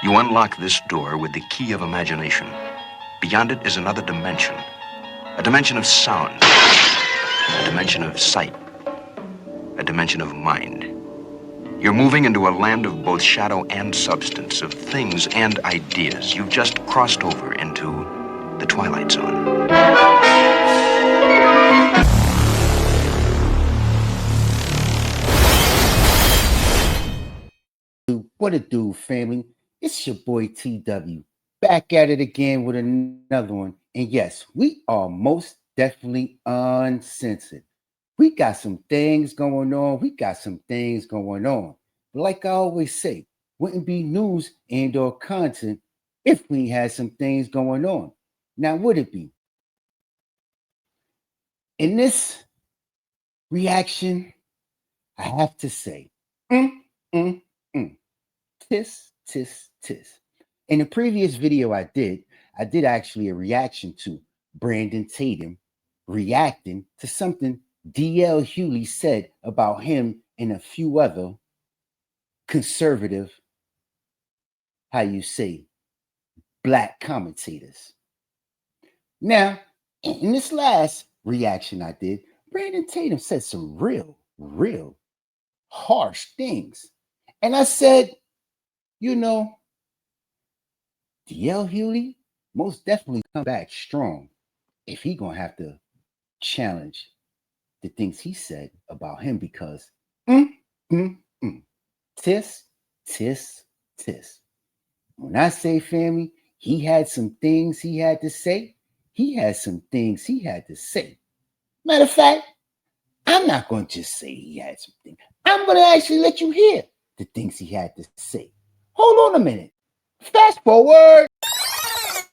You unlock this door with the key of imagination. Beyond it is another dimension. A dimension of sound. A dimension of sight. A dimension of mind. You're moving into a land of both shadow and substance, of things and ideas. You've just crossed over into the Twilight Zone. What it do, family? It's your boy TW, back at it again with another one. And yes, we are most definitely uncensored. We got some things going on. But like I always say, wouldn't be news and or content if we had some things going on. Now, would it be? In this reaction, I have to say, tis. In the previous video I did actually a reaction to Brandon Tatum reacting to something DL Hughley said about him and a few other conservative, black commentators. Now, in this last reaction I did, Brandon Tatum said some real harsh things. And I said, DL Hughley most definitely come back strong if he gonna have to challenge the things he said about him, because tis. When I say, family, he had some things he had to say. Matter of fact, I'm not going to just say he had some things. I'm going to actually let you hear the things he had to say. Hold on a minute. Fast forward.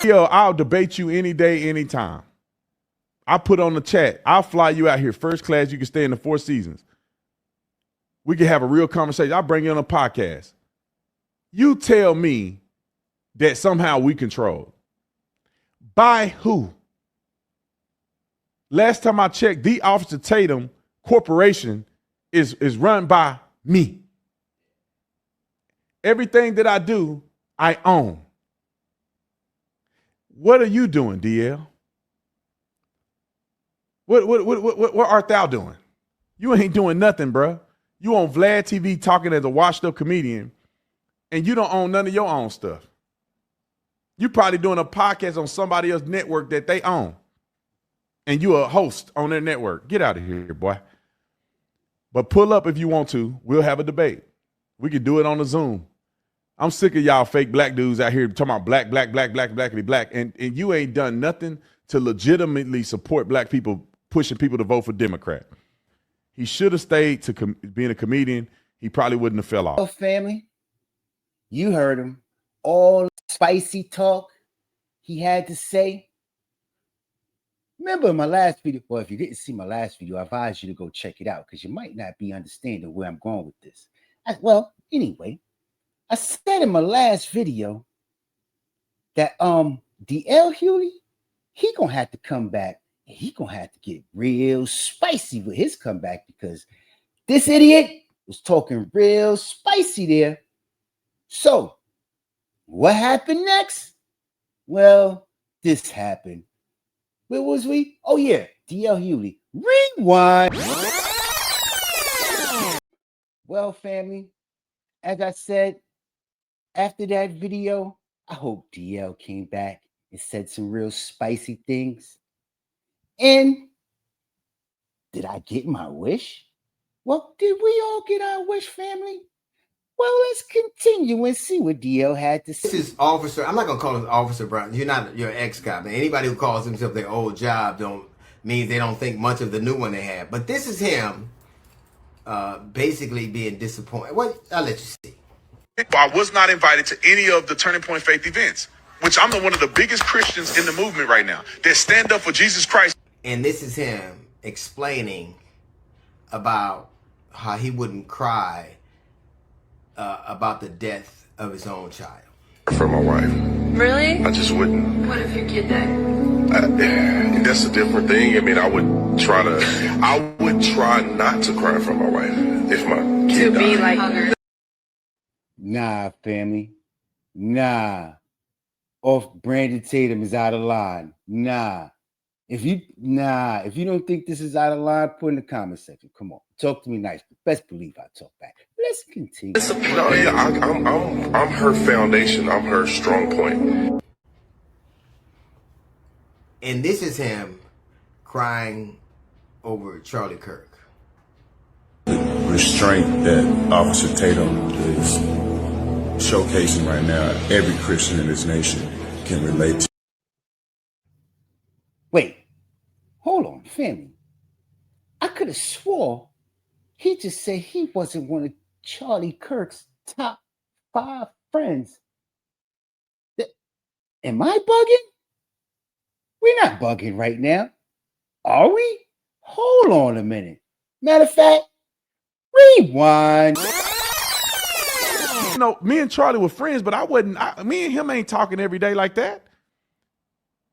Yo, I'll debate you any day, anytime. I put on the chat. I'll fly you out here first class. You can stay in the Four Seasons. We can have a real conversation. I'll bring you on a podcast. You tell me that somehow we control. By who? Last time I checked, the Officer Tatum Corporation is run by me. Everything that I do, I own. What are you doing, DL? What art thou doing? You ain't doing nothing, bro. You on Vlad TV talking as a washed up comedian, and you don't own none of your own stuff. You probably doing a podcast on somebody else's network that they own, and you a host on their network. Get out of here, boy. But pull up if you want to. We'll have a debate. We can do it on the Zoom. I'm sick of y'all fake black dudes out here talking about black, and you ain't done nothing to legitimately support black people, pushing people to vote for Democrat. He should have stayed to being a comedian. He probably wouldn't have fell off. Oh, family, you heard him. All spicy talk he had to say. Remember in my last video, well, if you didn't see my last video, I advise you to go check it out because you might not be understanding where I'm going with this. Anyway, I said in my last video that DL Hughley, he gonna have to come back and he gonna have to get real spicy with his comeback, because this idiot was talking real spicy there. So what happened next? Well, this happened. Where was we? Oh yeah, DL Hughley. Rewind. Well, family, as I said, after that video, I hope DL came back and said some real spicy things. And did I get my wish? Well, did we all get our wish, family? Well, let's continue and see what DL had to say. This is Officer, I'm not going to call him Officer Brown. You're not your ex-cop. Anybody who calls himself their old job means they don't think much of the new one they have. But this is him basically being disappointed. Well, I'll let you see. I was not invited to any of the Turning Point Faith events, which I'm one of the biggest Christians in the movement right now that stand up for Jesus Christ. And this is him explaining about how he wouldn't cry about the death of his own child. For my wife. Really? I just wouldn't. What if your kid died? That's a different thing. I mean, I would try not to cry for my wife if my kid died. To be like her. Nah, family. Nah. Off Brandon Tatum is out of line. Nah. If you don't think this is out of line, put in the comment section. Come on, talk to me nice. Best believe I talk back. Let's continue. No, yeah, I'm her foundation. I'm her strong point. And this is him crying over Charlie Kirk. Restraint that Officer Tatum is showcasing right now, every Christian in this nation can relate to. Wait, hold on, family. I could have swore he just said he wasn't one of Charlie Kirk's top 5 friends. Am I bugging? We're not bugging right now, are we? Hold on a minute. Matter of fact, rewind. You know, me and Charlie were friends, but me and him ain't talking every day like that.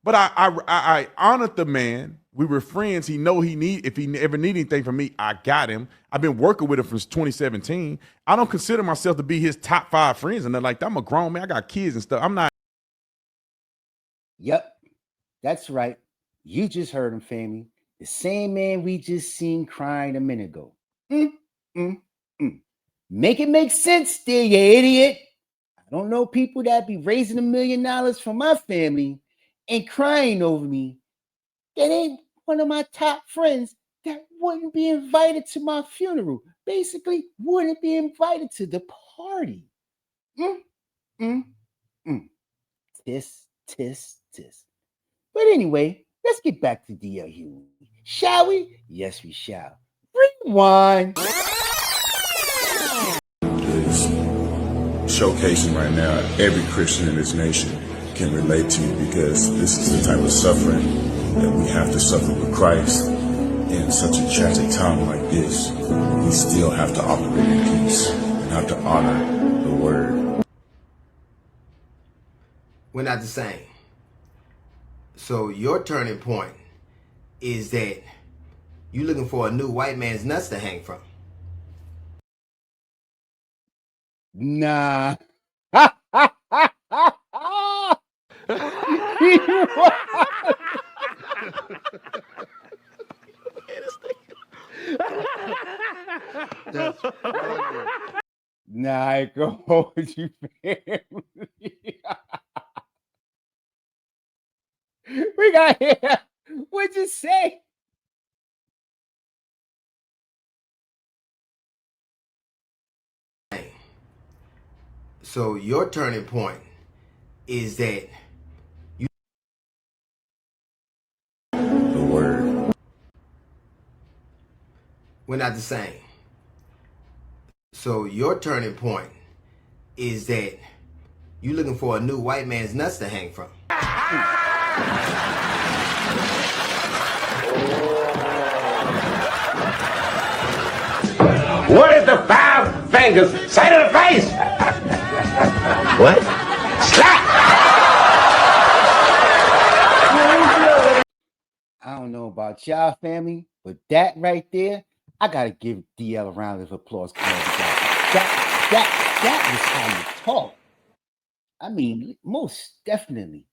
But I honored the man. We were friends. He know if he ever need anything from me, I got him. I've been working with him since 2017. I don't consider myself to be his top 5 friends and they're like, I'm a grown man. I got kids and stuff. I'm not. Yep, that's right. You just heard him, family. The same man we just seen crying a minute ago. Make it make sense there, you idiot. I don't know people that be raising $1 million for my family and crying over me. That ain't one of my top friends that wouldn't be invited to my funeral. Basically, wouldn't be invited to the party. Tis. But anyway, let's get back to DL Hughley. Shall we? Yes, we shall. Rewind. Is showcasing right now, every Christian in this nation can relate to, because this is the type of suffering that we have to suffer with Christ in such a tragic time like this. We still have to operate in peace and have to honor the word. We're not the same. So your turning point is that you're looking for a new white man's nuts to hang from. Nah. Nah, I go hold you, family. We got here. What'd you say? So your turning point is that The word. we're not the same. So your turning point is that you're looking for a new white man's nuts to hang from. What is the 5 fingers say to the face? What? Slap! I don't know about y'all, family, but that right there, I gotta give DL a round of applause. That was how you talk. I mean, most definitely.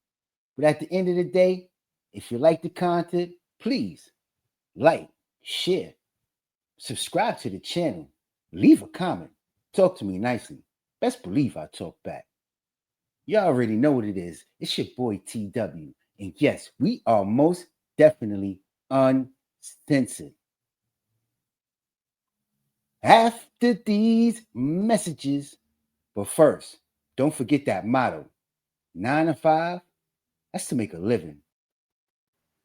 But at the end of the day, if you like the content, please like, share, subscribe to the channel, leave a comment, talk to me nicely. Best believe I talk back. Y'all already know what it is. It's your boy TW. And yes, we are most definitely uncensored. After these messages, but first, don't forget that motto. 9 to 5, that's to make a living.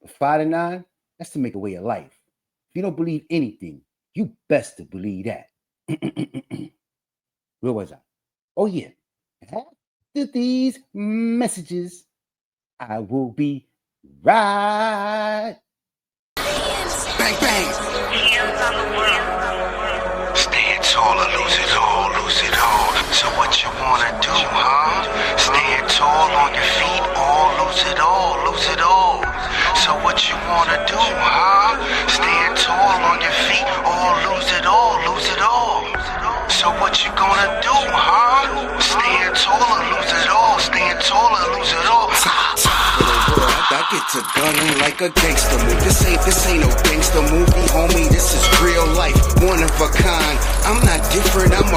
But 5 to 9, that's to make a way of life. If you don't believe anything, you best to believe that. Where was I? Oh, yeah. After these messages, I will be right. Bang, bang. Hands on the world. Stand tall or lose it all, lose it all. So what you wanna do, huh? Stand tall on your feet or lose it all, lose it all. So what you wanna do, huh? Stand tall on your feet or lose it all, lose it all. So what you gonna do, huh? Stand tall or lose it all. gunning like a gangster move. This ain't no gangster movie, homie. This is real life, one of a kind. I'm not different, I'm a